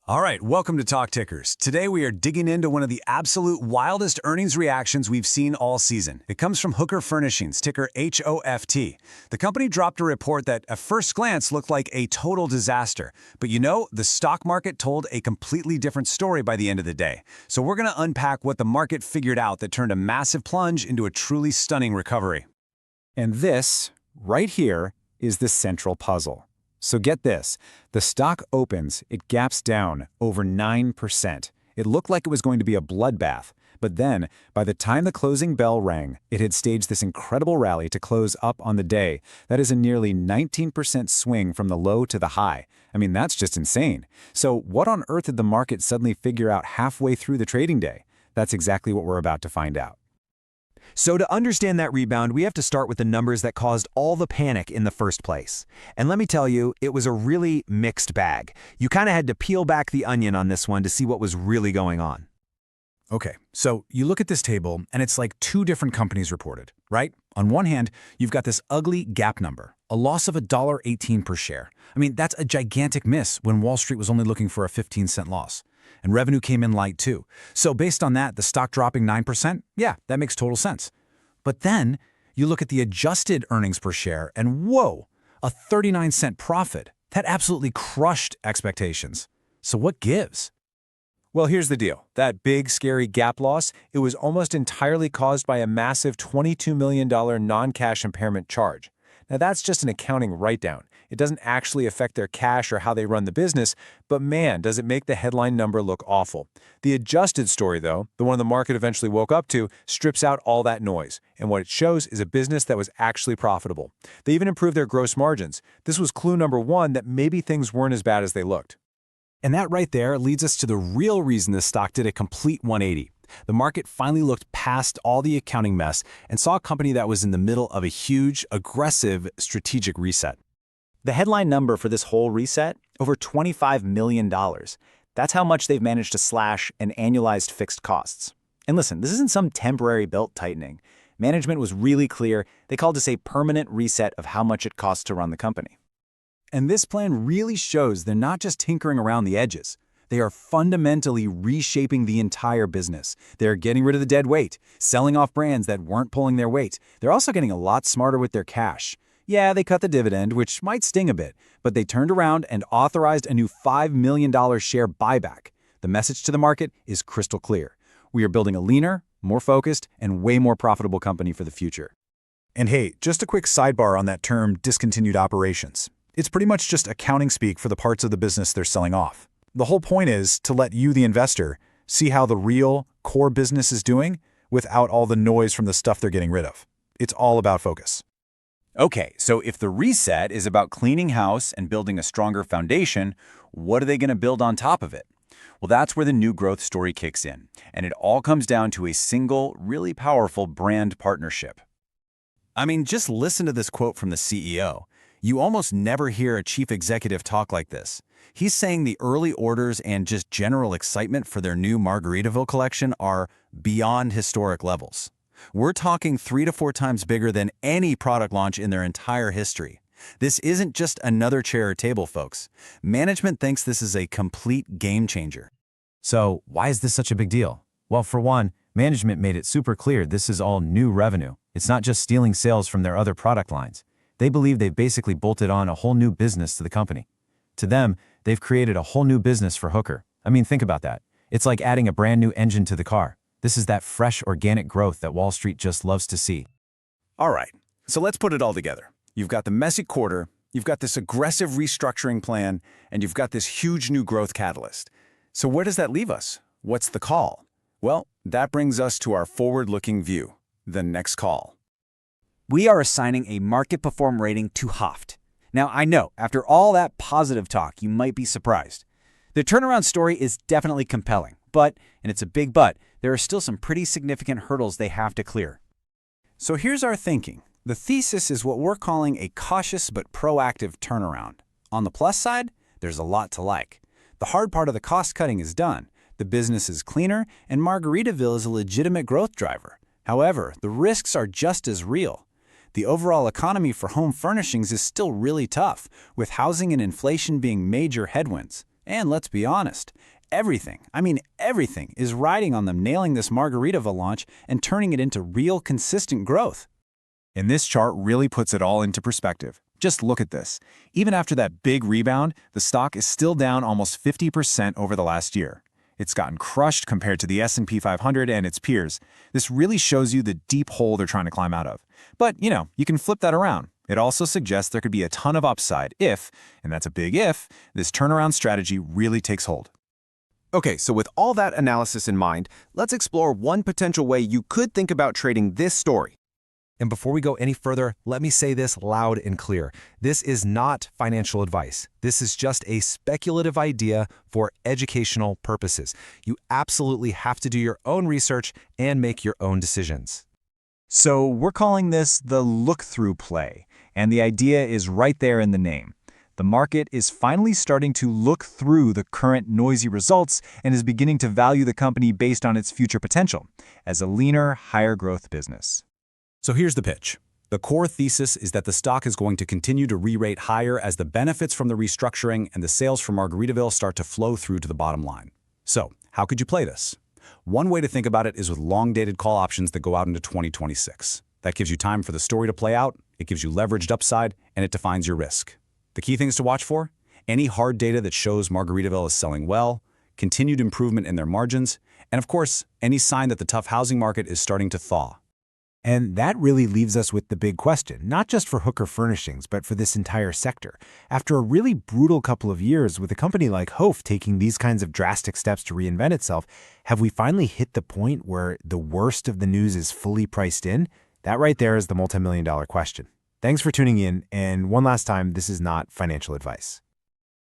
All right, welcome to Talk Tickers. Today we are digging into one of the absolute wildest earnings reactions we've seen all season. It comes from Hooker Furnishings, ticker HOFT. The company dropped a report that at first glance looked like a total disaster. But you know, the stock market told a completely different story by the end of the day. So we're going to unpack what the market figured out that turned a massive plunge into a truly stunning recovery. And this, right here, is the central puzzle. So get this, the stock opens, it gaps down over 9%. It looked like it was going to be a bloodbath, but then, by the time the closing bell rang, it had staged this incredible rally to close up on the day. That is a nearly 19% swing from the low to the high. I mean, that's just insane. So what on earth did the market suddenly figure out halfway through the trading day? That's exactly what we're about to find out. So to understand that rebound, we have to start with the numbers that caused all the panic in the first place. And let me tell you, it was a really mixed bag. You kind of had to peel back the onion on this one to see what was really going on. Okay, so you look at this table, and it's like two different companies reported, right? On one hand, you've got this ugly GAAP number, a loss of $1.18 per share. I mean, that's a gigantic miss when Wall Street was only looking for a 15-cent loss. And revenue came in light too. So based on that, the stock dropping 9%, yeah, that makes total sense. But then you look at the adjusted earnings per share and whoa, a 39-cent profit. That absolutely crushed expectations. So what gives? Well, here's the deal. That big, scary GAAP loss, it was almost entirely caused by a massive $22 million non-cash impairment charge. Now, that's just an accounting write-down. It doesn't actually affect their cash or how they run the business, but man, does it make the headline number look awful. The adjusted story, though, the one the market eventually woke up to, strips out all that noise. And what it shows is a business that was actually profitable. They even improved their gross margins. This was clue number one that maybe things weren't as bad as they looked. And that right there leads us to the real reason this stock did a complete 180. The market finally looked past all the accounting mess and saw a company that was in the middle of a huge, aggressive strategic reset. The headline number for this whole reset, over $25 million. That's how much they've managed to slash in annualized fixed costs. And listen, this isn't some temporary belt tightening. Management was really clear. They called this a permanent reset of how much it costs to run the company. And this plan really shows they're not just tinkering around the edges. They are fundamentally reshaping the entire business. They're getting rid of the dead weight, selling off brands that weren't pulling their weight. They're also getting a lot smarter with their cash. Yeah, they cut the dividend, which might sting a bit, but they turned around and authorized a new $5 million share buyback. The message to the market is crystal clear. We are building a leaner, more focused, and way more profitable company for the future. And hey, just a quick sidebar on that term, discontinued operations. It's pretty much just accounting speak for the parts of the business they're selling off. The whole point is to let you, the investor, see how the real, core business is doing without all the noise from the stuff they're getting rid of. It's all about focus. Okay, so if the reset is about cleaning house and building a stronger foundation, what are they going to build on top of it? Well, that's where the new growth story kicks in, and it all comes down to a single, really powerful brand partnership. I mean, just listen to this quote from the CEO. You almost never hear a chief executive talk like this. He's saying the early orders and just general excitement for their new Margaritaville collection are beyond historic levels. We're talking 3 to 4 times bigger than any product launch in their entire history. This isn't just another chair or table, folks. Management thinks this is a complete game changer. So why is this such a big deal? Well, for one, management made it super clear this is all new revenue. It's not just stealing sales from their other product lines. They believe they've basically bolted on a whole new business to the company. To them, they've created a whole new business for Hooker. I mean, think about that. It's like adding a brand new engine to the car. This is that fresh, organic growth that Wall Street just loves to see. All right, so let's put it all together. You've got the messy quarter, you've got this aggressive restructuring plan, and you've got this huge new growth catalyst. So where does that leave us? What's the call? Well, that brings us to our forward-looking view, the next call. We are assigning a market perform rating to HOFT. Now, I know, after all that positive talk, you might be surprised. The turnaround story is definitely compelling, but, and it's a big but, there are still some pretty significant hurdles they have to clear. So here's our thinking. The thesis is what we're calling a cautious but proactive turnaround. On the plus side, there's a lot to like. The hard part of the cost-cutting is done. The business is cleaner, and Margaritaville is a legitimate growth driver. However, the risks are just as real. The overall economy for home furnishings is still really tough, with housing and inflation being major headwinds. And let's be honest, everything, I mean everything, is riding on them nailing this Margaritaville launch and turning it into real, consistent growth. And this chart really puts it all into perspective. Just look at this. Even after that big rebound, the stock is still down almost 50% over the last year. It's gotten crushed compared to the S&P 500 and its peers. This really shows you the deep hole they're trying to climb out of. But, you can flip that around. It also suggests there could be a ton of upside if, and that's a big if, this turnaround strategy really takes hold. Okay, so with all that analysis in mind, let's explore one potential way you could think about trading this story. And before we go any further, let me say this loud and clear. This is not financial advice. This is just a speculative idea for educational purposes. You absolutely have to do your own research and make your own decisions. So we're calling this the look-through play, and the idea is right there in the name. The market is finally starting to look through the current noisy results and is beginning to value the company based on its future potential as a leaner, higher-growth business. So here's the pitch. The core thesis is that the stock is going to continue to re-rate higher as the benefits from the restructuring and the sales from Margaritaville start to flow through to the bottom line. So, how could you play this? One way to think about it is with long-dated call options that go out into 2026. That gives you time for the story to play out, it gives you leveraged upside, and it defines your risk. The key things to watch for? Any hard data that shows Margaritaville is selling well, continued improvement in their margins, and of course, any sign that the tough housing market is starting to thaw. And that really leaves us with the big question, not just for Hooker Furnishings, but for this entire sector. After a really brutal couple of years with a company like HOFT taking these kinds of drastic steps to reinvent itself, have we finally hit the point where the worst of the news is fully priced in? That right there is the multi-million-dollar question. Thanks for tuning in, and one last time, this is not financial advice.